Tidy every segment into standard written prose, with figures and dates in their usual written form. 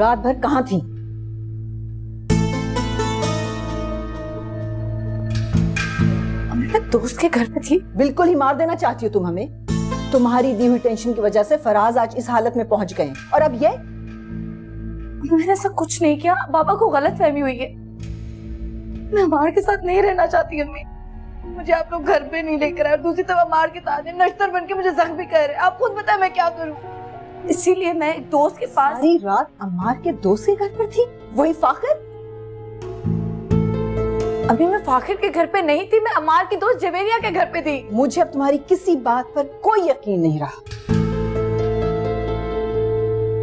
रात भर कहाँ थी? मैं दोस्त के घर पे थी। बिल्कुल ही मार देना चाहती हो तुम हमें। तुम्हारी दी हुई टेंशन की वजह से फराज आज इस हालत में पहुंच गए और अब ये। मैंने ऐसा कुछ नहीं किया, बाबा को गलत फहमी हुई है। मैं अमार के साथ नहीं रहना चाहती अम्मी। मुझे आप लोग घर पे नहीं लेकर आए और दूसरी तरफ अमार के ताने नश्तर बन के मुझे जख्मी कर रहे। आप खुद बताएं मैं क्या करूं? इसीलिए मैं एक दोस्त के पास। सारी रात अमार के दोस्त के घर पर थी, वही फाखिर? अभी मैं फाखिर के घर पे नहीं थी, मैं अमार की दोस्त जवेरिया के घर पे थी। मुझे अब तुम्हारी किसी बात पर कोई यकीन नहीं रहा।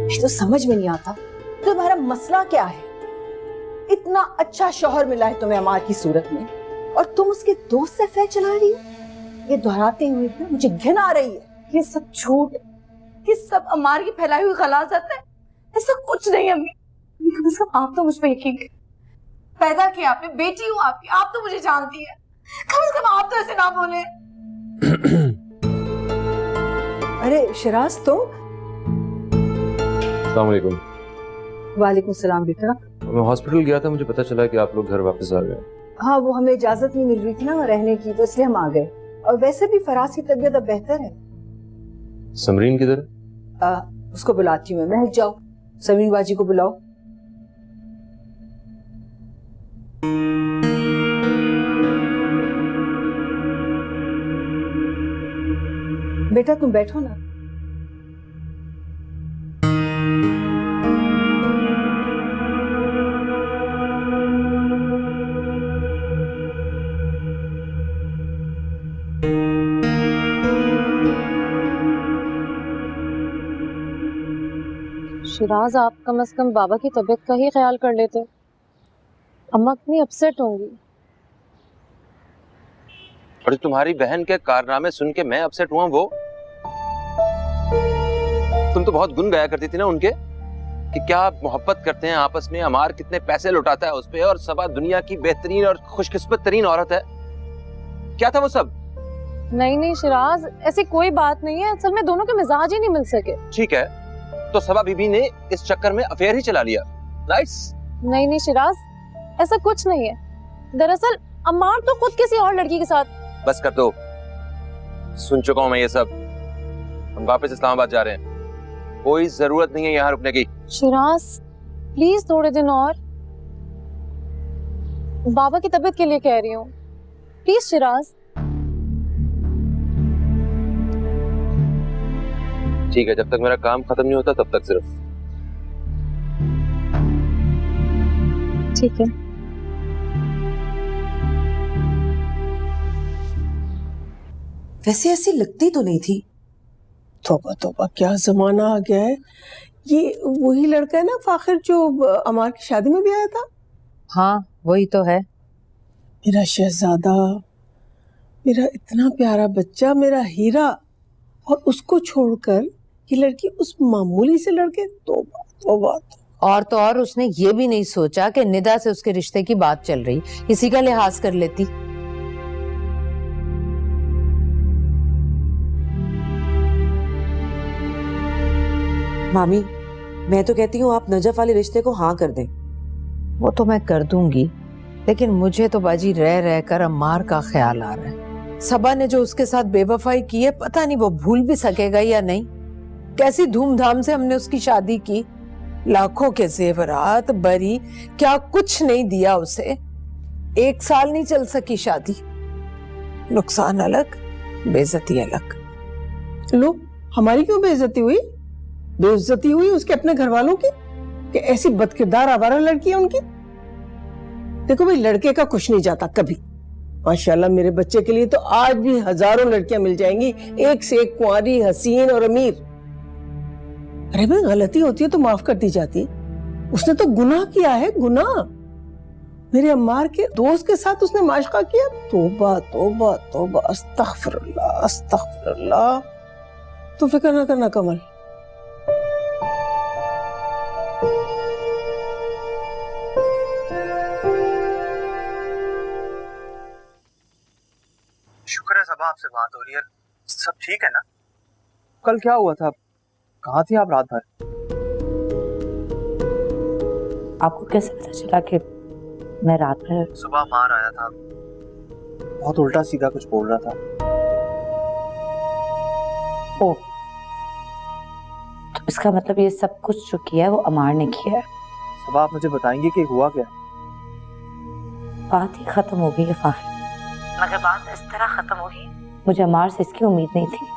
मुझे तो समझ में नहीं आता तुम्हारा मसला क्या है। इतना अच्छा शौहर मिला है तुम्हें अमार की सूरत में और तुम उसके दोस्त से अफेयर चला रही हो। ये दोहराते हुए ना मुझे घिन आ रही है। ये सब झूठ, ये सब अमार की फैलाई हुई गलाजत है। ऐसा कुछ नहीं अम्मी। कम से कम आप तो मुझ पे यकीन करें। पैदा किया आपने, बेटी हूँ आपकी, आप तो मुझे जानती है। कम से कम आप तो ऐसे ना बोले। अरे शिराज तुम? अस्सलाम वालेकुम। वालेकुम सलाम बेटा। मैं हॉस्पिटल गया था, मुझे पता चला कि आप लोग घर वापस आ गए। हाँ, वो हमें इजाजत नहीं मिल रही थी ना रहने की, तो इसलिए हम आ गए। और वैसे भी फराज की तबीयत अब बेहतर है। समरीन किधर है? उसको बुलाती हूँ मैं। महक जाओ, समरीन बाजी को बुलाओ। बेटा तुम बैठो ना। शिराज, आप कम से कम बाबा की तबीयत का ही ख्याल कर लेते। अम्मा कितनी अपसेट होंगी। और तुम्हारी बहन के कारनामे सुन के मैं अपसेट हुआ। वो तुम तो बहुत गुन गाया करती थी ना उनके, कि क्या मोहब्बत करते हैं आपस में, अमार कितने पैसे लुटाता है उस पे, और सबा दुनिया की बेहतरीन और खुशकिस्मत तरीन औरत है। क्या था वो सब? नहीं शिराज, ऐसी कोई बात नहीं है। असल में दोनों के मिजाज ही नहीं मिल सके। ठीक है, तो सबा बीबी ने इस चक्कर में अफेयर ही चला लिया। नाइस। नहीं शिराज, ऐसा कुछ नहीं है। दरअसल अमार तो खुद किसी और लड़की के साथ। बस कर दो, सुन चुका हूं मैं ये सब। हम वापस इस्लामाबाद जा रहे हैं, कोई जरूरत नहीं है यहाँ रुकने की। शिराज प्लीज थोड़े दिन और। बाबा की तबीयत के लिए कह रही हूँ, प्लीज शिराज। ठीक है, जब तक मेरा काम खत्म नहीं होता तब तक सिर्फ। ठीक है। वैसे ऐसी लगती तो नहीं थी। तौबा तौबा, क्या जमाना आ गया है। ये वही लड़का है ना फाखिर जो अमार की शादी में भी आया था? हाँ वही तो है। मेरा शहजादा, मेरा इतना प्यारा बच्चा, मेरा हीरा, और उसको छोड़कर ये लड़की उस मामूली से लड़के। तौबा तौबा। और तो और उसने ये भी नहीं सोचा कि निदा से उसके रिश्ते की बात चल रही, इसी का लिहाज कर लेती। मामी, मैं तो कहती हूँ आप नजफ वाले रिश्ते को हाँ कर दें। वो तो मैं कर दूंगी, लेकिन मुझे तो बाजी रह रह कर अम्मार का ख्याल आ रहा है। सबा ने जो उसके साथ बेवफाई की है, पता नहीं वो भूल भी सकेगा या नहीं। कैसी धूमधाम से हमने उसकी शादी की, लाखों के जेवरात, बरी, क्या कुछ नहीं दिया उसे। 1 साल नहीं चल सकी शादी। नुकसान अलग, बेइज्जती अलग। लो, हमारी क्यों बेइज्जती हुई? बेइज्जती हुई उसके अपने घर वालों की, कि ऐसी बदकिरदार आवारा लड़की है उनकी। देखो भाई, लड़के का कुछ नहीं जाता कभी। माशाल्लाह मेरे बच्चे के लिए तो आज भी हजारों लड़कियां मिल जाएंगी, एक से एक कुंवारी, हसीन और अमीर। अरे भाई, गलती होती है तो माफ कर दी जाती। उसने तो गुनाह किया है, गुनाह। मेरे अम्मार के दोस्त के साथ उसने माशका किया। तौबा तौबा तौबा, अस्तगफिरुल्लाह अस्तगफिरुल्लाह। तो फिक्र ना करना कमल। शुक्र है सबा आपसे बात हो रही है। सब ठीक है ना? कल क्या हुआ था? कहाँ थी आप रात भर? आपको कैसे पता चला कि मैं रात भर? सुबह मार आया था, बहुत उल्टा सीधा कुछ बोल रहा था। ओ, तो इसका मतलब ये सब कुछ जो किया है वो अमार ने किया है। सुबह आप मुझे बताएंगे कि हुआ क्या? बात ही खत्म हो गई है फाहिम, मगर बात इस तरह खत्म होगी, मुझे अमार से इसकी उम्मीद नहीं थी।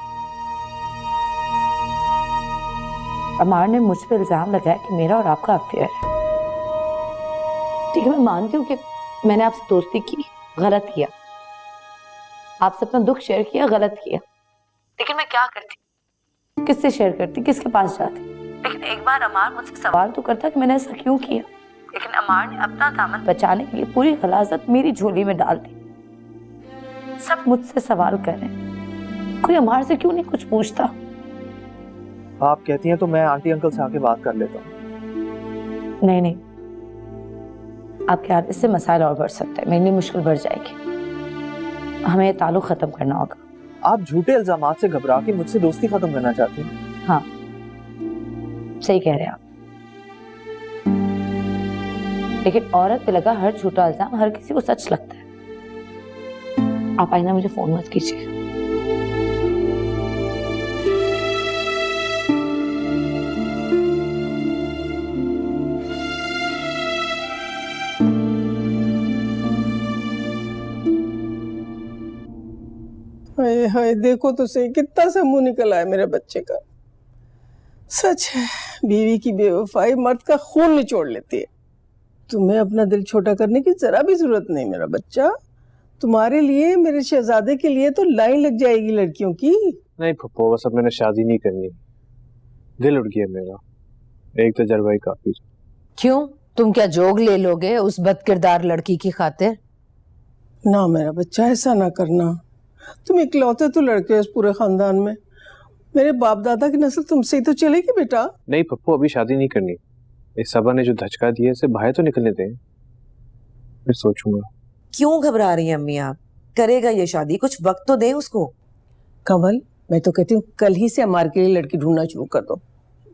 अमार ने मुझ पे इल्जाम लगाया कि मेरा और आपका अफेयर है। ठीक है, मैं मानती हूँ कि मैंने आपसे दोस्ती की, गलत किया, आपसे अपना दुख शेयर किया, गलत किया, लेकिन मैं क्या करती, किससे शेयर करती, किसके पास जाती? लेकिन एक बार अमार मुझसे सवाल तो करता कि मैंने ऐसा क्यों किया, लेकिन अमार ने अपना दामन बचाने के लिए पूरी गलाजत मेरी झोली में डाल दी। सब मुझसे सवाल कर रहे हैं, कोई अमार से क्यों नहीं कुछ पूछता? आप कहती हैं तो मैं आंटी अंकल से आके बात कर लेता हूँ। नहीं नहीं, आपके आने से मसाइल और बढ़ सकता है, मेरी मुश्किल बढ़ जाएगी। हमें ये ताल्लुक खत्म करना होगा। आप झूठे इल्जामात से घबरा के मुझसे दोस्ती खत्म करना चाहती हैं? हाँ, सही कह रहे हैं आप, लेकिन औरत पे लगा हर झूठा इल्जाम हर किसी को सच लगता है। आप आईना मुझे फोन मत कीजिए। हाय हाय, देखो तो सही कितना सा मुंह निकला है मेरे बच्चे का। सच है, बीवी की बेवफाई मर्द का खून निचोड़ लेती है। तुम्हें अपना दिल छोटा करने की जरा भी जरूरत नहीं मेरा बच्चा। तुम्हारे लिए, मेरे शहजादे के लिए तो लाइन लग जाएगी लड़कियों की। नहीं पप्पू, बस अब मैंने शादी नहीं करनी, दिल उठ गया मेरा, एक तजर्बा ही काफी। क्यों, तुम क्या जोग ले लोगे उस बदकिरदार लड़की की खातिर? ना मेरा बच्चा, ऐसा ना करना। तुम इकलौते तो लड़के हो इस पूरे खानदान में। मेरे बाप दादा की नस्ल तुमसे ही तो चलेगी बेटा। नहीं पप्पू, अभी शादी नहीं करनी। इस सबा ने जो धचका दिया इसे बाहर तो निकलने दें, फिर सोचूंगा। क्यों घबरा रही हैं अम्मी आप? करेगा ये शादी, कुछ वक्त तो दें उसको। कमल, मैं तो कहती हूँ कल ही से अमार के लिए लड़की ढूंढना शुरू कर दो।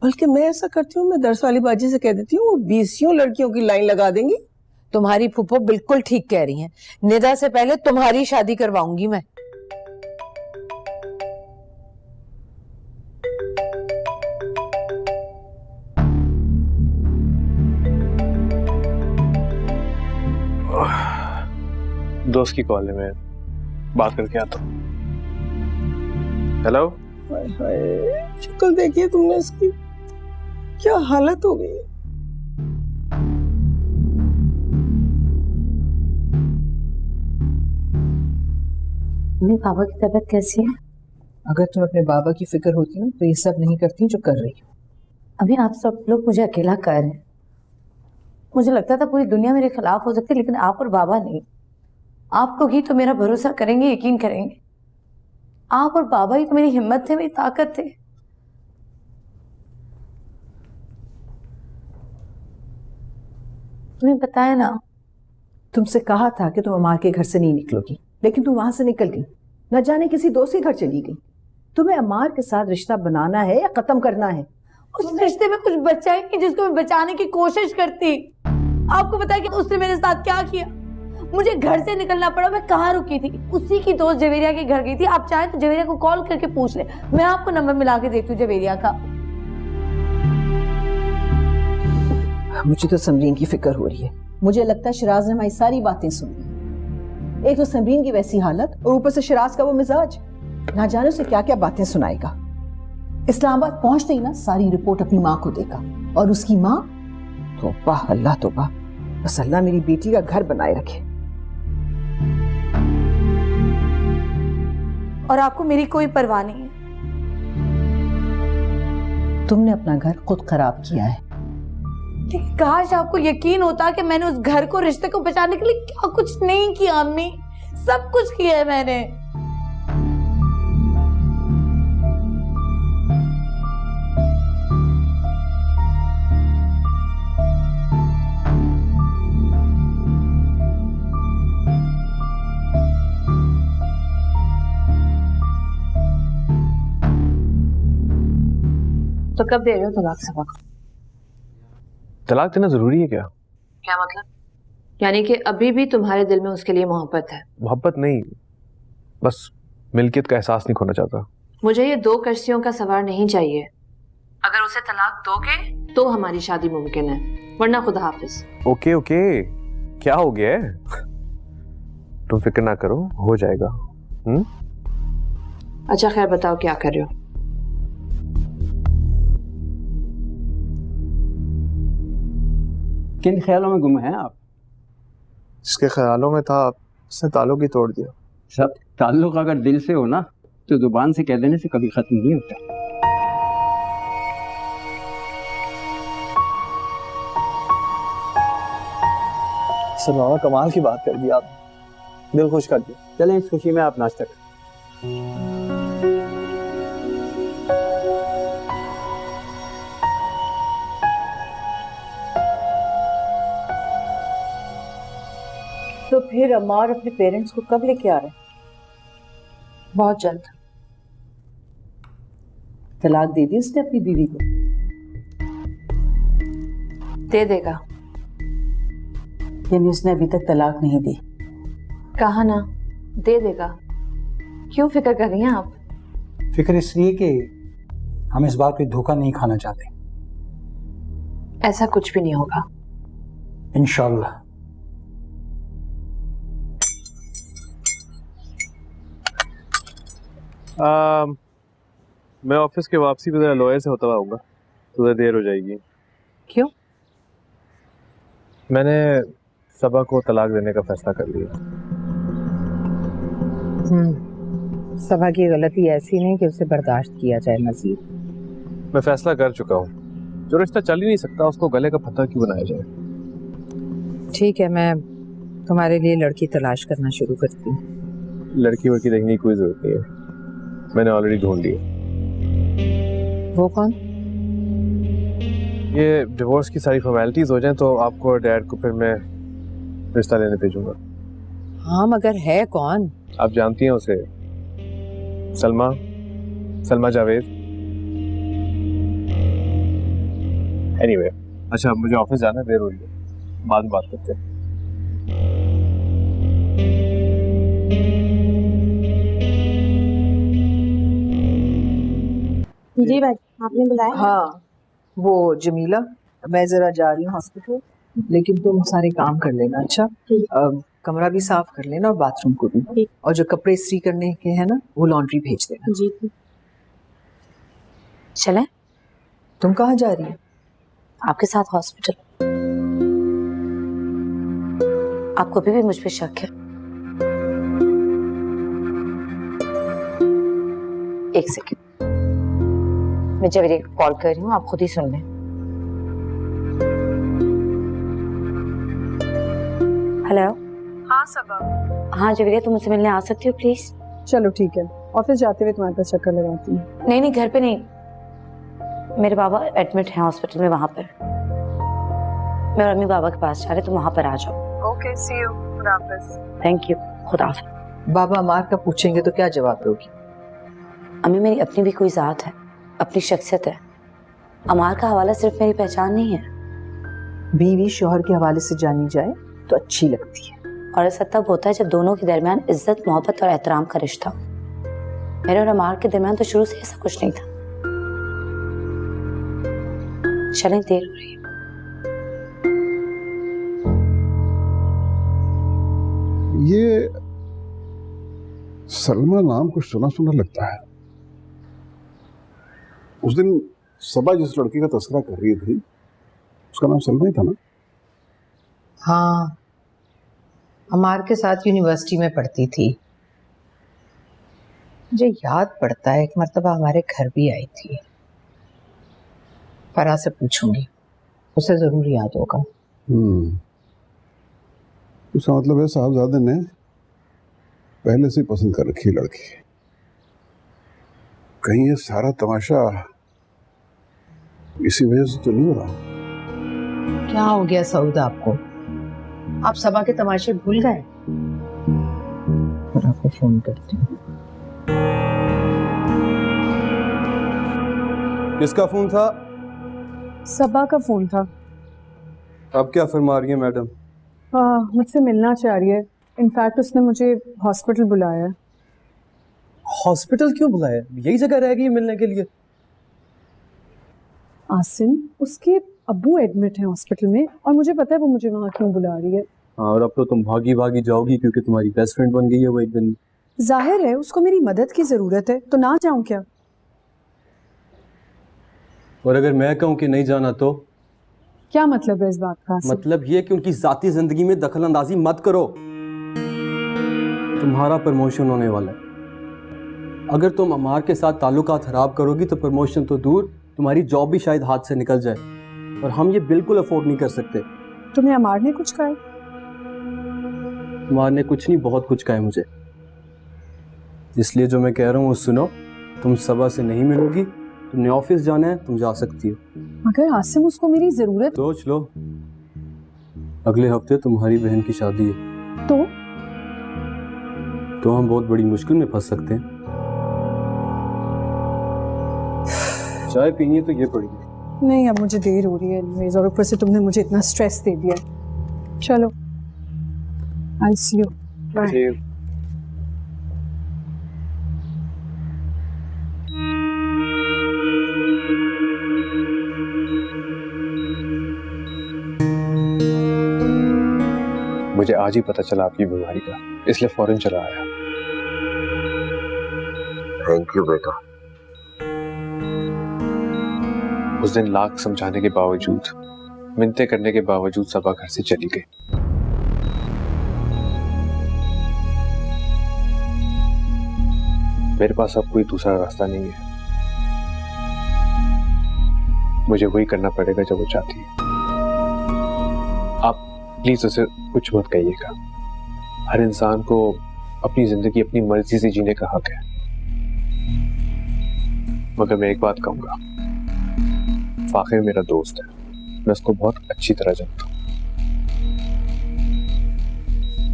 बल्कि मैं ऐसा करती हूँ, मैं दर्स वाली बाजी से कह देती हूँ, वो 20 लड़कियों की लाइन लगा देंगी। तुम्हारी फूफो बिल्कुल ठीक कह रही हैं। निदा से पहले तुम्हारी शादी करवाऊंगी मैं। दोस्त की कॉल है, मैं बात करके आता हूँ। हेलो। हाय हाय, शक्ल देखिए तुमने इसकी, क्या हालत हो गई। पापा की तबीयत कैसी है? अगर तुम अपने बाबा की फिक्र होती ना तो ये सब नहीं करती जो कर रही हो। अभी आप सब लोग मुझे अकेला कर रहे हैं। मुझे लगता था पूरी दुनिया मेरे खिलाफ हो सकती है, लेकिन आप और बाबा नहीं। आप लोग ही तो मेरा भरोसा करेंगे, यकीन करेंगे। आप और बाबा ही तो मेरी हिम्मत थे, मेरी ताकत थे। तुम्हें बताया ना, तुमसे कहा था कि तुम अमार के घर से नहीं निकलोगी, लेकिन तुम वहां से निकल गई, न जाने किसी दोस्त के घर चली गई। तुम्हें अमार के साथ रिश्ता बनाना है या खत्म करना है? उस रिश्ते में कुछ बचा ही नहीं जिसको मैं बचाने की कोशिश करती। आपको पता है कि उसने मेरे साथ क्या किया? मुझे घर से निकलना पड़ा। मैं कहाँ रुकी थी? उसी की दोस्त जवेरिया के घर गई थी। आप चाहें तो जवेरिया को कॉल करके पूछ ले, मैं आपको नंबर मिला के देती हूँ जवेरिया का। मुझे तो समरीन की फिक्र हो रही है। मुझे लगता है शिराज ने हमारी सारी बातें सुन ली। एक तो समरीन की वैसी हालत और ऊपर से शिराज का वो मिजाज, ना जाने उसे क्या क्या बातें सुनाएगा। इस्लामाबाद पहुंचते ही ना सारी रिपोर्ट अपनी माँ को देगा, और उसकी माँ, तौबा अल्लाह तौबा, बस अल्लाह मेरी बेटी का घर बनाए रखे। और आपको मेरी कोई परवाह नहीं है। तुमने अपना घर खुद खराब किया है। लेकिन काश आपको यकीन होता कि मैंने उस घर को, रिश्ते को बचाने के लिए क्या कुछ नहीं किया। अम्मी, सब कुछ किया है मैंने। तो कब दे रहे हो तलाक? तलाक देना जरूरी है क्या? क्या मतलब? यानी कि अभी भी तुम्हारे दिल में उसके लिए मोहब्बत है? मोहब्बत नहीं, बस मिल्कियत का एहसास नहीं खोना चाहता। मुझे ये दो कश्तियों का सवार नहीं चाहिए। अगर उसे तलाक दोगे तो हमारी शादी मुमकिन है, वरना खुदा हाफिज। ओके ओके, क्या हो गया है? तुम फिक्र ना करो, हो जाएगा। अच्छा खैर बताओ क्या कर रहे हो? किन ख्यालों में गुम हैं आप? जिसके ख्यालों में था उसने ताल्लुक ही तोड़ दिया। सब ताल्लुक अगर दिल से हो ना तो जुबान से कह देने से कभी खत्म नहीं होता। सर मामा कमाल की बात कर दी आपने, दिल खुश कर दिया। चलें इस खुशी में आप नाश्ता करें। तो फिर अमार अपने पेरेंट्स को कब लेके आ रहे हैं? बहुत जल्द। तलाक दे दी उसने अपनी बीवी को? दे देगा। यानी उसने अभी तक तलाक नहीं दी? कहा ना, दे देगा। क्यों फिक्र कर रही हैं आप? फिक्र इसलिए कि हम इस बार कोई धोखा नहीं खाना चाहते। ऐसा कुछ भी नहीं होगा इंशाल्लाह। मैं ऑफिस के वापसी पे लॉयर से होता हुआ आऊंगा, तो देर हो जाएगी। क्यों? मैंने सबा को तलाक देने का फैसला कर लिया। सबा की गलती ऐसी नहीं कि उसे बर्दाश्त किया जाए मजीद। मैं फैसला कर चुका हूँ, जो रिश्ता चल ही नहीं सकता उसको गले का पत्थर क्यों बनाया जाए। ठीक है, मैं तुम्हारे लिए लड़की तलाश करना शुरू करती हूँ। लड़की वड़की देखने की कोई जरूरत नहीं है, मैंने ऑलरेडी ढूंढ लिया। वो कौन? ये डिवोर्स की सारी फॉर्मेलिटीज हो जाएं तो आपको और डैड को फिर मैं रिश्ता लेने भेजूंगा। हाँ मगर है कौन? आप जानती हैं उसे, सलमा जावेद। एनीवे, अच्छा मुझे ऑफिस जाना है, देर हो रही है, बाद में बात करते हैं। जी भाई आपने बुलाया? हाँ, वो जमीला, मैं जरा जा रही हूँ हॉस्पिटल, लेकिन तुम सारे काम कर लेना। अच्छा, कमरा भी साफ कर लेना और बाथरूम को भी, और जो कपड़े इस्त्री करने के हैं ना वो लॉन्ड्री भेज देना। जी। चलें? तुम कहाँ जा रही हो? आपके साथ हॉस्पिटल। आपको अभी भी मुझ पे शक है? एक सेकेंड, मैं जवेरिया को कॉल कर रही हूँ, आप खुद ही सुन लें। हेलो। हाँ सबा। हाँ जवेरिया, तुम मुझसे मिलने आ सकती हो प्लीज? चलो ठीक है, ऑफिस जाते हुए तुम्हारे पास चक्कर लगाती हूँ। नहीं नहीं, घर पे नहीं, मेरे बाबा एडमिट हैं हॉस्पिटल में, वहां पर। मैं और अम्मी बाबा के पास जा रहे, तुम वहां पर आ जाओ। Okay, see you. खुदा हाफिज। थैंक यू, खुदा हाफिज। बाबा अमार का पूछेंगे तो क्या जवाब दोगी? अम्मी मेरी अपनी भी कोई जात है, अपनी शख्सियत है। अमार का हवाला सिर्फ मेरी पहचान नहीं है। बीवी शोहर के हवाले से जानी जाए तो अच्छी लगती है, और ऐसा तब होता है जब दोनों के दरमियान इज्जत, मोहब्बत और एहतराम का रिश्ता हो। मेरे और अमार के दरमियान तो शुरू से ऐसा कुछ नहीं था। चलें, देर हो रही है। ये सलमा नाम कुछ सुना सुना लगता है। उस दिन सबा जिस लड़की का तस्करा कर रही थी उसका नाम सलमा ही था ना? हाँ, अमार के साथ यूनिवर्सिटी में पढ़ती थी। मुझे याद पड़ता है एक मर्तबा हमारे घर भी आई थी। फरा से पूछूंगी, उसे जरूर याद होगा। इसका मतलब है साहबजादे ने पहले से पसंद कर रखी लड़की। कहीं ये सारा तमाशा इसी वजह से तो नहीं हो रहा? क्या हो गया सऊद आपको? आप सबा के तमाशे भूल गए? फरा को फोन करती हूँ। किसका फोन था? सबा का फोन था। अब क्या फरमा रही है मैडम? मुझसे मिलना चाह रही है। इनफैक्ट उसने मुझे हॉस्पिटल बुलाया है। हॉस्पिटल क्यों बुलाया? यही जगह रह गई मिलने के लिए। आसिम, उसके अब्बू एडमिट हैं हॉस्पिटल में और मुझे पता है वो मुझे वहाँ क्यों बुला रही है। हाँ, और अब तो तुम भागी भागी जाओगी क्योंकि तुम्हारी बेस्ट फ्रेंड बन गई है वो एक दिन। जाहिर है उसको मेरी मदद की जरूरत है, तो ना जाऊं क्या? और अगर मैं कहूँ कि नहीं जाना तो? क्या मतलब है इस बात का? आसिम? मतलब ये कि उनकी जाती जिंदगी में दखल अंदाजी मत करो। तुम्हारा प्रमोशन होने वाला है। अगर तुम अमार के साथ ताल्लुकात खराब करोगी तो प्रमोशन तो दूर, तुम्हारी जॉब भी शायद हाथ से निकल जाए, और हम ये बिल्कुल अफोर्ड नहीं कर सकते। तुम्हें अमार ने कुछ कहा? अमार ने कुछ नहीं, बहुत कुछ कहा है मुझे। इसलिए जो मैं कह रहा हूँ वो सुनो। तुम सबा से नहीं मिलोगी, तुमने ऑफिस जाना है, तुम जा सकती हो। अगर आसिम उसको मेरी जरूरत सोच लो, अगले हफ्ते तुम्हारी बहन की शादी है तो हम बहुत बड़ी मुश्किल में फंस सकते हैं। चाय पीनी है तो ये पड़ेगी। नहीं, अब मुझे देर हो रही है anyways, और ऊपर से तुमने मुझे इतना स्ट्रेस दे दिया है। चलो, आई सी यू। बाय। मुझे आज ही पता चला आपकी बीमारी का, इसलिए फौरन चला आया। थैंक यू बेटा। उस दिन लाख समझाने के बावजूद, मिन्नतें करने के बावजूद सबा घर से चली गई। मेरे पास अब कोई दूसरा रास्ता नहीं है। मुझे वही करना पड़ेगा जो वो चाहती है। आप प्लीज उसे कुछ मत कहिएगा। हर इंसान को अपनी जिंदगी अपनी मर्जी से जीने का हक है। मगर मैं एक बात कहूंगा, फाखिर मेरा दोस्त है, मैं उसको बहुत अच्छी तरह जानता हूँ।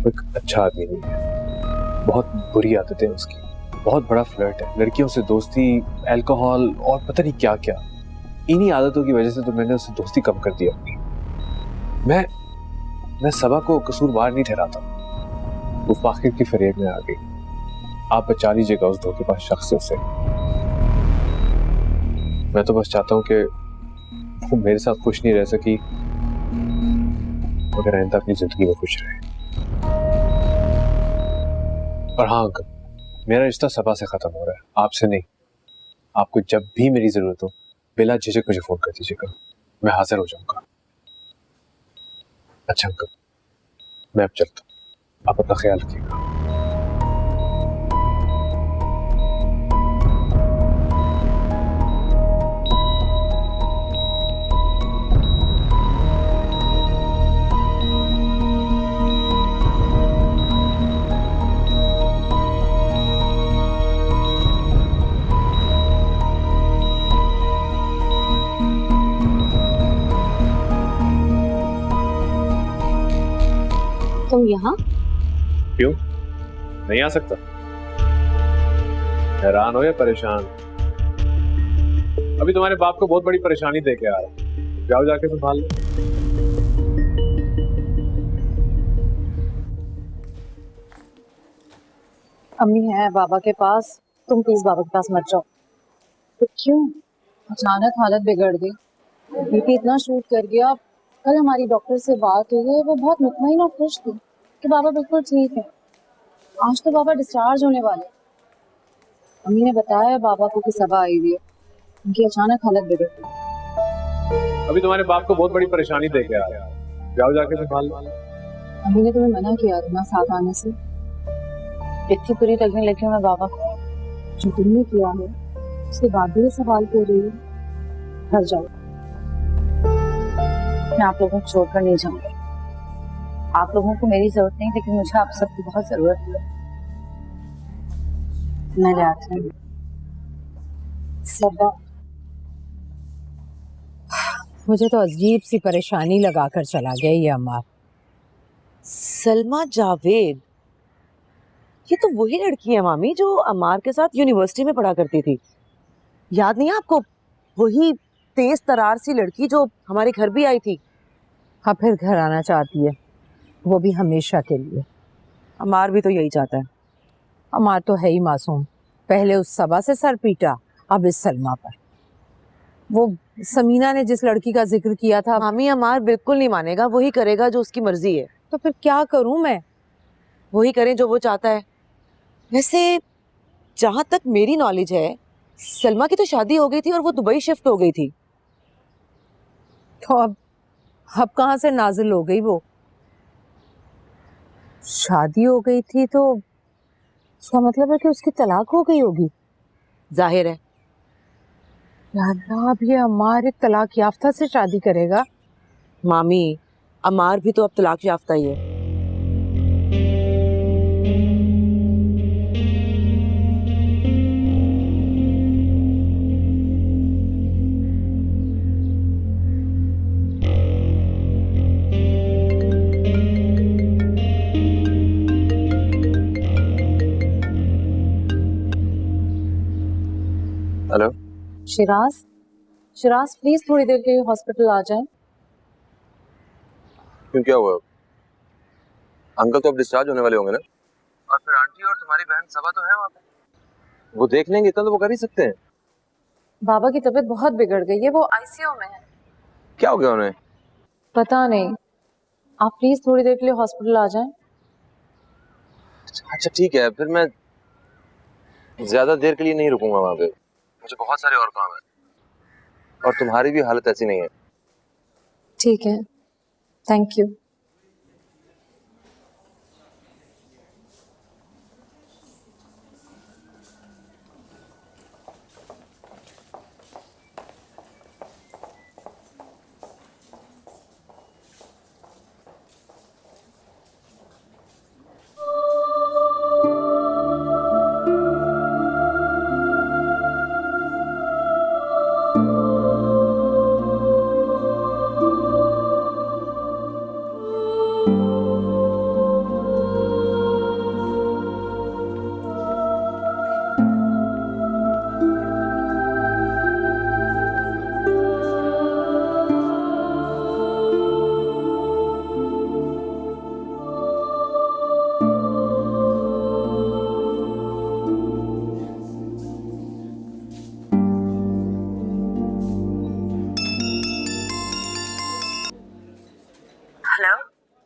वो एक अच्छा आदमी नहीं है, बहुत बुरी आदतें हैं उसकी, बहुत बड़ा फ्लर्ट है, लड़कियों से दोस्ती, अल्कोहल और पता नहीं क्या क्या। इन्हीं आदतों की वजह से तो मैंने उससे दोस्ती कम कर दी अपनी। मैं सबा को कसूरवार नहीं ठहराता, वो फाखिर की फरेब में आ गई। आप बचा लीजिएगा उस धोखेबाज शख्स से उसे। मैं तो बस चाहता हूँ कि वो मेरे साथ खुश नहीं रह सकी, मगर आइंदा अपनी जिंदगी में खुश रहे। और हाँ अंकल, मेरा रिश्ता सबा से खत्म हो रहा है, आपसे नहीं। आपको जब भी मेरी जरूरत हो बिला झिझक मुझे फोन कर दीजिएगा, मैं हाजिर हो जाऊंगा। अच्छा अंकल, मैं अब चलता हूँ, आप अपना ख्याल रखिएगा। तुम यहाँ? क्यों नहीं आ सकता? हैरान हो या परेशान? अभी तुम्हारे बाप को बहुत बड़ी परेशानी दे के आ रहा हूं, जाओ जाके संभाल लो। अम्मी है बाबा के पास, तुम प्लीज बाबा के पास मत जाओ। तो क्यों? अचानक हालत बिगड़ गई, बीपी इतना शूट कर गया। कल हमारी डॉक्टर से बात हुई है, वो बहुत मुतमईन और खुश थी कि बाबा बिल्कुल ठीक है। आज तो बाबा डिस्चार्ज होने वाले। अम्मी ने बताया बाबा को कि सबा आई हुई है, उनकी अचानक हालत बिगड़ गई। अभी तुम्हारे बाप को बहुत बड़ी परेशानी दे के आ रहा है, जाओ जाके संभाल लो। अम्मी ने तुम्हें मना किया था ना साथ आने से। इतनी बुरी लगने लगी मैं बाबा को, जो तुमने किया है उसके बाद भी ये सवाल कर रही है। घर जाओ, मैं आप लोगों को छोड़कर नहीं जाऊंगी। आप लोगों को मेरी जरूरत नहीं, लेकिन मुझे आप सबकी बहुत जरूरत है। मैं ले आती हूँ। सबा, मुझे तो अजीब सी परेशानी लगा कर चला गया ये अम्मार। सलमा जावेद, ये तो वही लड़की है मामी जो अमार के साथ यूनिवर्सिटी में पढ़ा करती थी। याद नहीं है आपको? वही तेज तरार सी लड़की जो हमारे घर भी आई थी। हाँ, फिर घर आना चाहती है, वो भी हमेशा के लिए। अमार भी तो यही चाहता है। अमार तो है ही मासूम, पहले उस सबा से सर पीटा, अब इस सलमा पर। वो समीना ने जिस लड़की का जिक्र किया था। मामी अमार बिल्कुल नहीं मानेगा, वही करेगा जो उसकी मर्जी है। तो फिर क्या करूं मैं? वही करें जो वो चाहता है। वैसे जहां तक मेरी नॉलेज है, सलमा की तो शादी हो गई थी और वो दुबई शिफ्ट हो गई थी। तो अब कहाँ से नाजिल हो गई वो? शादी हो गई थी तो इसका मतलब है कि उसकी तलाक हो गई होगी। जाहिर है। या अल्लाह, अब ये अमार एक तलाक याफ्ता से शादी करेगा? मामी अमार भी तो अब तलाक याफ्ता ही है। हेलो शिराज, शिराज प्लीज थोड़ी देर के लिए हॉस्पिटल आ जाएं। क्यों, क्या हुआ? अंकल तो अब डिस्चार्ज होने वाले होंगे ना? और फिर आंटी और तुम्हारी बहन सबा तो है वहाँ पे, वो देख लेंगे, इतना तो वो कर ही सकते हैं। बाबा की तबीयत बहुत बिगड़ गई है, वो आईसीयू में है। क्या हो गया उन्हें? पता नहीं, आप प्लीज थोड़ी देर के लिए हॉस्पिटल आ जाएं। अच्छा ठीक है, फिर मैं ज्यादा देर के लिए नहीं रुकूंगा वहाँ पे, मुझे बहुत सारे और काम है, और तुम्हारी भी हालत ऐसी नहीं है। ठीक है, थैंक यू।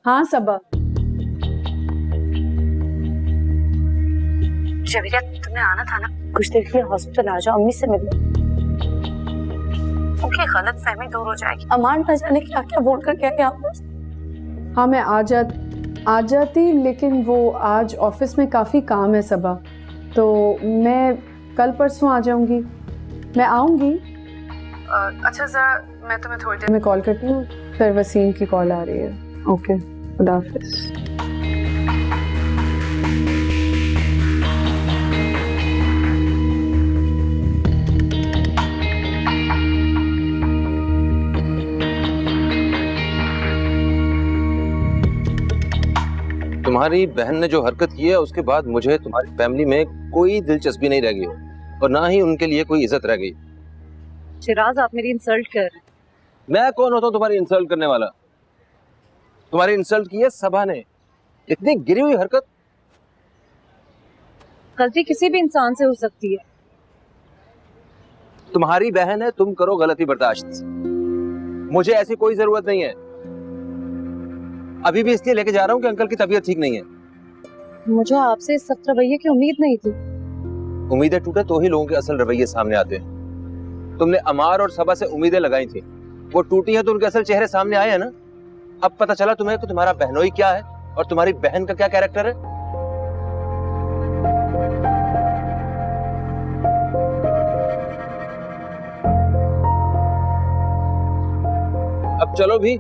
हाँ सबा, जबीरा तुमने आना था ना, कुछ देर के लिए हॉस्पिटल आ जाओ, अम्मी से मिलो। उनकी गलत फहमी दूर हो जाएगी। अमान न जाने क्या क्या बोलकर क्या क्या। हाँ मैं आ जाती, लेकिन वो आज ऑफिस में काफ़ी काम है सबा, तो मैं कल परसों आ जाऊंगी। मैं आऊंगी। अच्छा जरा मैं तुम्हें थोड़ी देर में कॉल करती हूँ, फिर वसीम की कॉल आ रही है। ओके, खुदा हाफिज़। तुम्हारी बहन ने जो हरकत की है उसके बाद मुझे तुम्हारी फैमिली में कोई दिलचस्पी नहीं रह गई और ना ही उनके लिए कोई इज्जत रह गई। शिराज आप मेरी इंसल्ट कर रहे हैं। मैं कौन होता हूँ तुम्हारी इंसल्ट करने वाला? तुम्हारी इंसल्ट की है सबा ने, इतनी गिरी हुई हरकत। गलती किसी भी इंसान से हो सकती है। तुम्हारी बहन है, तुम करो गलती बर्दाश्त, मुझे ऐसी कोई जरूरत नहीं है। अभी भी इसलिए लेके जा रहा हूँ कि अंकल की तबीयत ठीक नहीं है। मुझे आपसे इस सख्त रवैये की उम्मीद नहीं थी। उम्मीदें टूटे तो ही लोगों के असल रवैये सामने आते हैं। तुमने अमार और सबा से उम्मीदें लगाई थी, वो टूटी है तो उनके असल चेहरे सामने आए हैं ना। अब पता चला तुम्हें कि तुम्हारा बहनोई क्या है और तुम्हारी बहन का क्या कैरेक्टर है। अब चलो भी।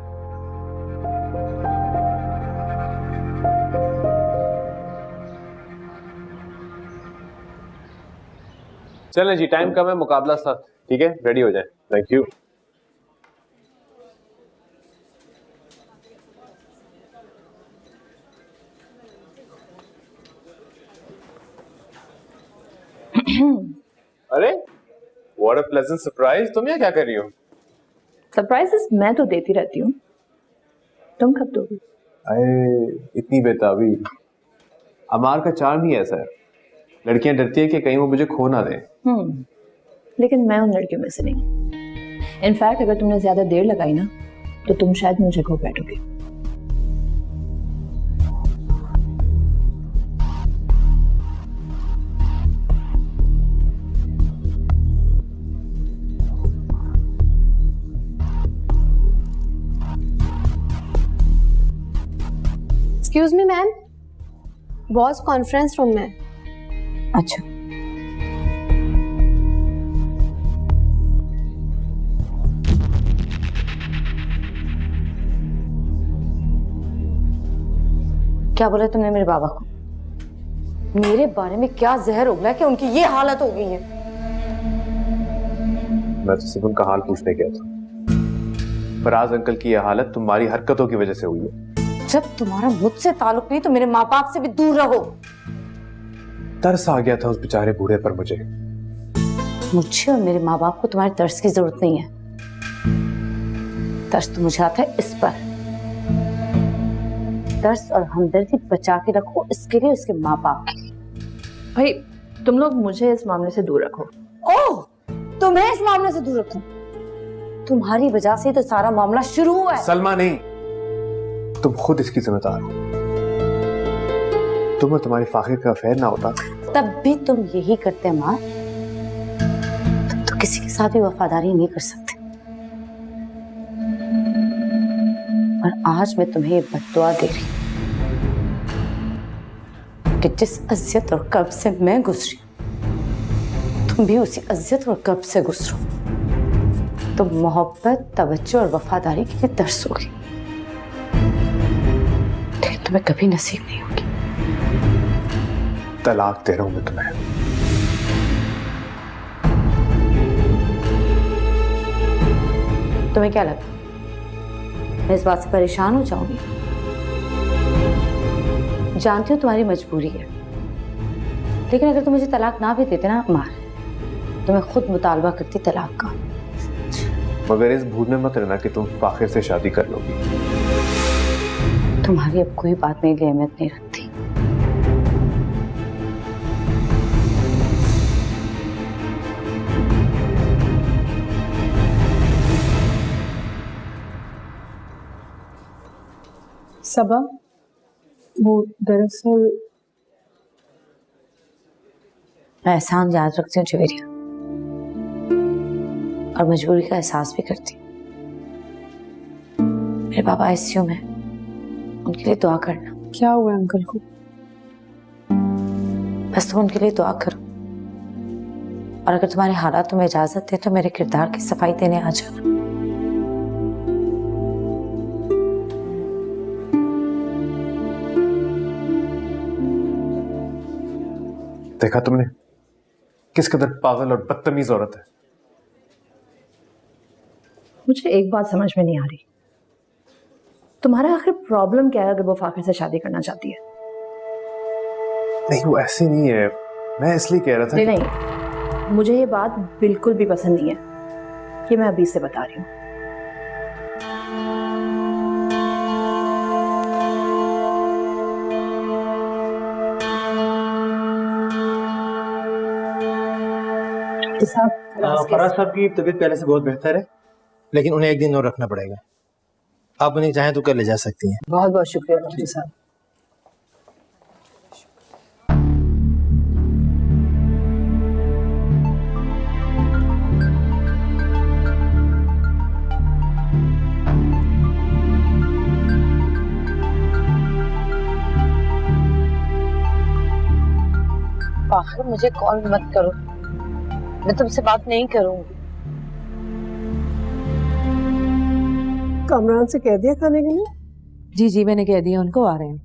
चलें जी, टाइम कम है, मुकाबला साथ, ठीक है, रेडी हो जाए। Thank you. अरे व्हाट अ प्लेजेंट सरप्राइज, तुम यहाँ क्या कर रही हो? सरप्राइजेस मैं तो देती रहती हूँ, तुम कब दोगे? अरे इतनी बेताबी, अमार का चार्म ही ऐसा है, लड़कियां डरती है कि कहीं वो मुझे खो ना दें। लेकिन मैं उन लड़कियों में से नहीं। इनफैक्ट अगर तुमने ज्यादा देर लगाई ना तो तुम शायद मुझे खो बैठोगे। Excuse me ma'am, boss conference room में। अच्छा, क्या बोला तुमने मेरे बाबा को? मेरे बारे में क्या जहर उगला कि उनकी ये हालत हो गई है? मैं तो सिर्फ उनका हाल पूछने गया था। फराज अंकल की यह हालत तुम्हारी हरकतों की वजह से हुई है। जब तुम्हारा मुझसे ताल्लुक नहीं तो मेरे माँ बाप से भी दूर रहो। तरस आ गया था उस बेचारे बूढ़े पर मुझे और मेरे माँ बाप को तुम्हारे तरस की जरूरत नहीं है। तरस तो मुझे आता है इस पर। तरस और हमदर्दी बचा के रखो इसके लिए, उसके माँ बाप के लिए। भाई तुम लोग मुझे इस मामले से दूर रखो। ओह, तुम्हें इस मामले से दूर रखूं? तुम्हारी वजह से तो सारा मामला शुरू हुआ है। सलमा नहीं, तुम खुद इसकी जिम्मेदार हो। तुम और तुम्हारी फाखिर का अफेयर ना होता तब भी तुम यही करते माँ। तुम तो किसी के साथ भी वफादारी नहीं कर सकते। और आज मैं तुम्हें ये बद्दुआ दे रही हूं कि जिस अज़ियत और कर्ब से मैं गुजरी तुम भी उसी अज़ियत और कर्ब से गुजरो तो मोहब्बत, तवज्जो और वफादारी के लिए तरसोगी, लेकिन तुम्हें कभी नसीब नहीं होगी। तलाक दे रहा हूं मैं तुम्हें। तुम्हें क्या लगा मैं इस बात से परेशान हो जाऊंगी? जानती हूँ तुम्हारी मजबूरी है, लेकिन अगर तुम मुझे तलाक ना भी देते ना मार, तो मैं खुद मुतालबा करती तलाक का। मगर इस भूल में मत रहना कि तुम फाखिर से शादी कर लोगी। तुम्हारी अब कोई बात मेरी अहमियत नहीं रखती। सबा, वो दरअसल मैं एहसान याद रखती हूँ जवेरिया, और मजबूरी का एहसास भी करती हूँ। मेरे पापा आईसीयू में, उनके लिए दुआ करना। क्या हुआ अंकल को? बस तुम उनके लिए दुआ करो, और अगर तुम्हारे हालात तुम्हें इजाजत दे तो मेरे किरदार की सफाई देने आ जाना। देखा तुमने किस कदर पागल और बदतमीज औरत है। मुझे एक बात समझ में नहीं आ रही, तुम्हारा आखिर प्रॉब्लम क्या है अगर वो फाखिर से शादी करना चाहती है? नहीं वो ऐसे नहीं है, मैं इसलिए कह रहा था नहीं, मुझे ये बात बिल्कुल भी पसंद नहीं है, ये मैं अभी से बता रही हूँ। फराज साहब की तबीयत पहले से बहुत बेहतर है, लेकिन उन्हें एक दिन और रखना पड़ेगा। आप उन्हें चाहें तो कर ले जा सकती हैं। बहुत बहुत शुक्रिया डॉक्टर साहब। फाखिर मुझे कॉल मत करो, मैं तुमसे बात नहीं करूंगी। कामरान से कह दिया खाने के लिए? जी जी मैंने कह दिया, उनको आ रहे हैं।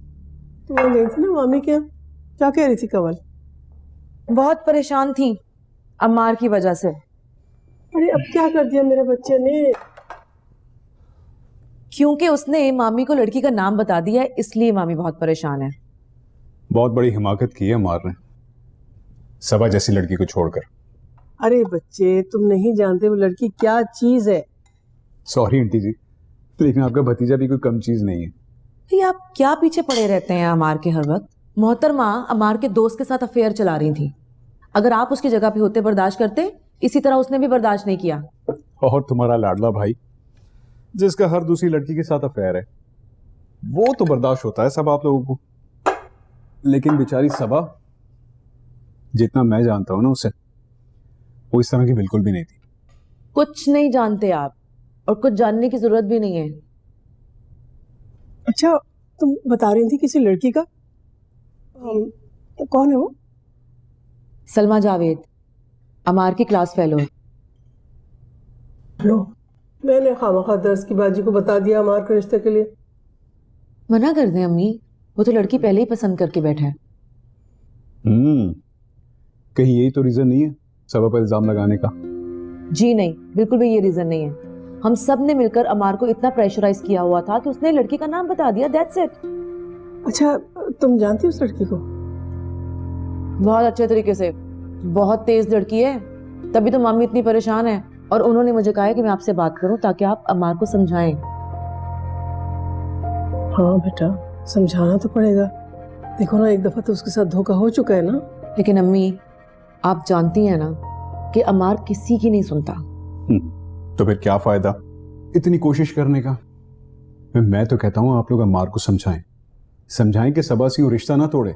तो वो गई थी ना मामी के यहाँ, क्या कह रही थी कवल? बहुत परेशान थी अम्मार की वजह से। अरे अब क्या कर दिया मेरे बच्चे ने? क्योंकि उसने मामी को लड़की का नाम बता दिया, इसलिए मामी बहुत परेशान है। बहुत बड़ी हिमाकत की है अमार ने, सबा जैसी लड़की को छोड़कर। अरे बच्चे, तुम नहीं जानते वो लड़की क्या चीज है। सॉरी आंटी जी, लेकिन आपका भतीजा भी कोई कम चीज नहीं है। ये आप क्या पीछे पड़े रहते हैं अमार के हर वक्त? मोहतरमा अमार के दोस्त के साथ अफेयर चला रही थी। अगर आप उसकी जगह पे होते बर्दाश्त करते, इसी तरह उसने भी बर्दाश्त नहीं किया। और तुम्हारा लाडला भाई जिसका हर दूसरी लड़की के साथ अफेयर है, वो तो बर्दाश्त होता है सब आप लोगों को। लेकिन बेचारी सबा, जितना मैं जानता हूं ना उसे, वो इस तरह की बिल्कुल भी नहीं थी। कुछ नहीं जानते आप, और कुछ जानने की जरूरत भी नहीं है। अच्छा, तुम बता रही थी किसी लड़की का? कौन है वो? सलमा जावेद, अमार की क्लास फेलो है। लो, मैंने खामखा दर्स की बाजी को बता दिया अमार के रिश्ते के लिए। मना कर दें अम्मी, वो तो लड़की पहले ही पसंद करके बैठा है। कहीं यही तो रीजन नहीं है सबा पर इल्जाम लगाने का? जी नहीं, बिल्कुल भी ये रीजन नहीं है। हम सब ने मिलकर अमार को इतना प्रेशराइज किया हुआ था कि उसने लड़की का नाम बता दिया, दैट्स इट। अच्छा, तुम जानती हो उस लड़की को? बहुत अच्छे तरीके से, बहुत तेज लड़की है, तभी तो मामी इतनी परेशान है। और उन्होंने मुझे कहा है कि मैं आपसे बात करूं ताकि आप अमार को समझाएं। हाँ बेटा, समझाना तो पड़ेगा। देखो ना, एक दफा तो उसके साथ धोखा हो चुका है ना। लेकिन अम्मी, आप जानती हैं ना कि अमार किसी की नहीं सुनता। तो फिर क्या फायदा इतनी कोशिश करने का? मैं तो कहता हूं आप लोग अमार को समझाएं कि सबा से वो रिश्ता ना तोड़े,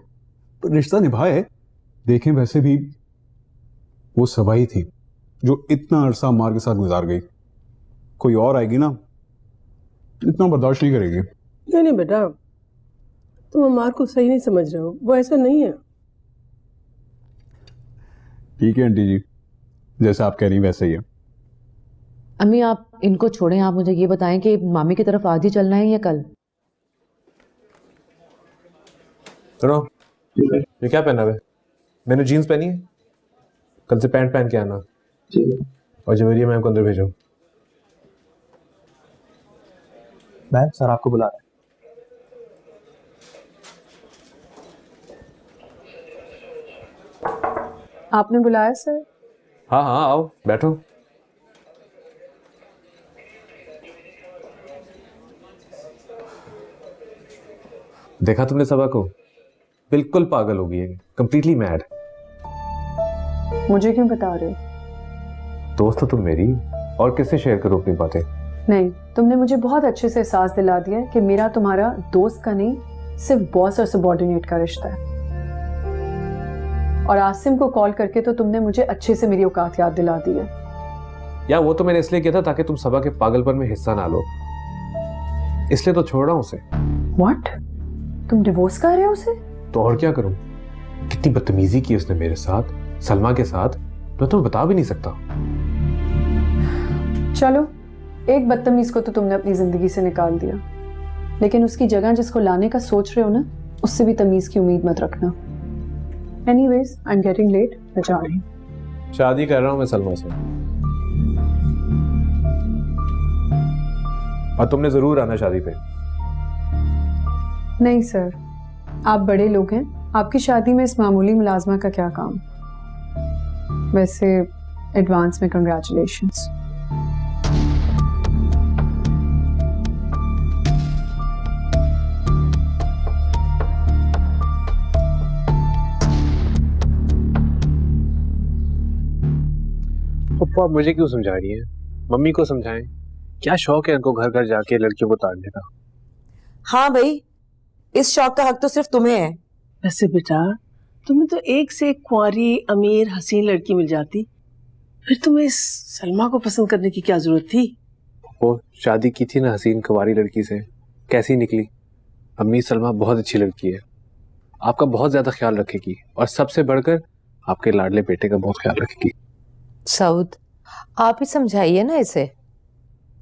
तो रिश्ता निभाए। देखें, वैसे भी वो सबा ही थी जो इतना अरसा अमार के साथ गुजार गई। कोई और आएगी ना, इतना बर्दाश्त नहीं करेगी। नहीं बेटा, तुम अमार को सही नहीं समझ रहे हो, वो ऐसा नहीं है। ठीक है आंटी जी, जैसा आप कह रही वैसे ही है। अम्मी, आप इनको छोड़ें, आप मुझे ये बताएं कि मामी की तरफ आज ही चलना है या कल? सुनो, ये क्या पहना है? मैंने जीन्स पहनी है, कल से पैंट पहन के आना। और जवेरिया मैम को अंदर भेजो। मैम, सर आपको बुला रहे हैं। आपने बुलाया सर? हाँ हाँ, आओ बैठो। देखा तुमने सबा को? बिल्कुल पागल हो गई है, कंप्लीटली मैड। मुझे क्यों बता रहे हो? दोस्त हो तुम मेरी, और किससे शेयर करो अपनी बातें? नहीं, तुमने मुझे बहुत अच्छे से एहसास दिला दिया कि मेरा तुम्हारा दोस्त का नहीं, सिर्फ बॉस और सबॉर्डिनेट का रिश्ता है। और आसिम को कॉल करके तो तुमने मुझे अच्छे से मेरी औकात याद दिला दी है। या वो तो मैंने इसलिए किया था ताकि तुम सबा के पागलपन में हिस्सा ना लो, इसलिए तो छोड़ रहा हूं उसे। व्हाट? तुम डिवोर्स कर रहे हो उसे? तो और क्या करूं? कितनी बदतमीजी की उसने मेरे साथ, सलमा के साथ, मैं तो बता भी नहीं सकता। चलो, एक बदतमीज को तो तुमने अपनी जिंदगी से निकाल दिया, लेकिन उसकी जगह जिसको लाने का सोच रहे हो ना, उससे भी तमीज की उम्मीद मत रखना। Anyways, I'm getting late. मैं जा रही हूँ। शादी कर रहा हूं मैं सलमा से, और तुमने जरूर आना शादी पे। नहीं सर, आप बड़े लोग हैं, आपकी शादी में इस मामूली मुलाजमा का क्या काम। वैसे एडवांस में कंग्रेचुलेशंस। पप्पा, आप मुझे क्यों समझा रही हैं? मम्मी को समझाएं। क्या शौक है इनको घर घर जाके लड़कियों को ताड़ने का? हाँ भाई, इस शौक का हक तो सिर्फ तुम्हें है। वैसे बेटा, तुम्हें तो एक से एक कुंवारी अमीर हसीन लड़की मिल जाती, फिर तुम्हें इस सलमा को पसंद करने की क्या जरूरत थी? वो शादी की थी ना हसीन कुंवारी लड़की से, कैसी निकली? अम्मी, सलमा बहुत अच्छी लड़की है, आपका बहुत ज्यादा ख्याल रखेगी, और सबसे बढ़कर आपके लाडले बेटे का बहुत ख्याल रखेगी। सऊद, आप ही समझाइए ना इसे।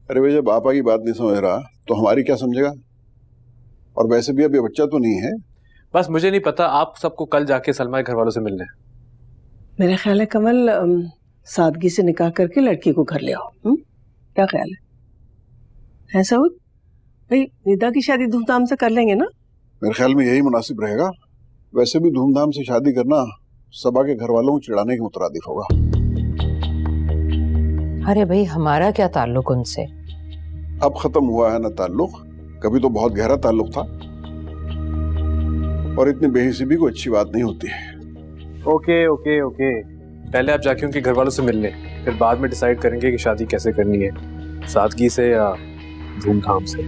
अरे भाई, जब पापा की बात नहीं समझ रहा तो हमारी क्या समझेगा? और वैसे भी अब ये बच्चा तो नहीं है। बस मुझे नहीं पता, आप सबको कल जाके सलमा के घर वालों से मिलना है। मेरा ख्याल है कमल, सादगी से निकाह करके लड़की को घर ले आओ। क्या ख्याल है सऊद भाई? निदा की शादी धूमधाम से कर लेंगे ना? मेरे ख्याल में यही मुनासिब रहेगा। वैसे भी धूमधाम से शादी करना सबा के घर वालों को चिढ़ाने के मुतरादिफ होगा। अरे भाई, हमारा क्या ताल्लुक उनसे? अब खत्म हुआ है ना ताल्लुक, कभी तो बहुत गहरा ताल्लुक था। और इतनी बेहिसी भी कोई अच्छी बात नहीं होती है। ओके ओके ओके, पहले आप जाके उनके घर वालों से मिल लें, फिर बाद में डिसाइड करेंगे कि शादी कैसे करनी है, सादगी से या धूमधाम से।